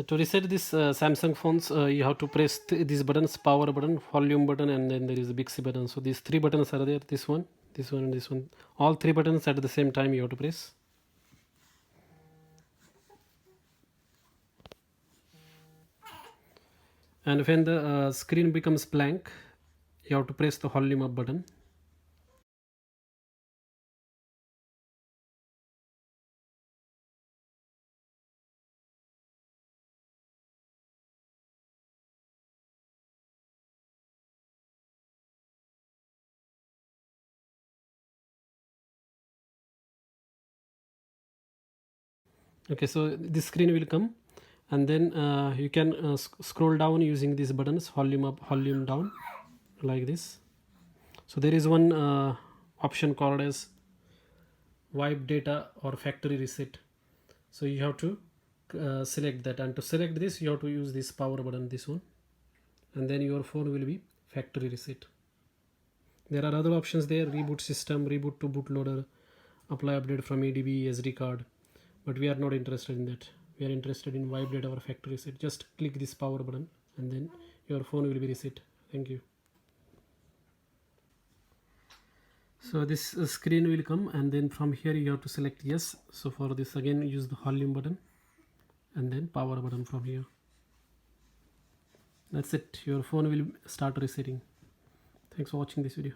To reset this Samsung phones, you have to press these buttons: power button, volume button, and then there is a BIXY button. So these three buttons are there: this one, and this one. All three buttons at the same time you have to press. And when the screen becomes blank, you have to press the volume up button. Okay, so this screen will come, and then you can scroll down using these buttons: volume up, volume down, like this. So there is one option called as wipe data or factory reset. So you have to select that, and to select this you have to use this power button, this one, and then your phone will be factory reset. There are other options there: reboot system, reboot to bootloader, apply update from EDB, SD card, but we are not interested in that. We are interested in wipe data or factory reset. Just click this power button and then your phone will be reset. Thank you. So this screen will come, and then from here you have to select yes. So for this, again use the volume button and then power button from here. That's it. Your phone will start resetting. Thanks for watching this video.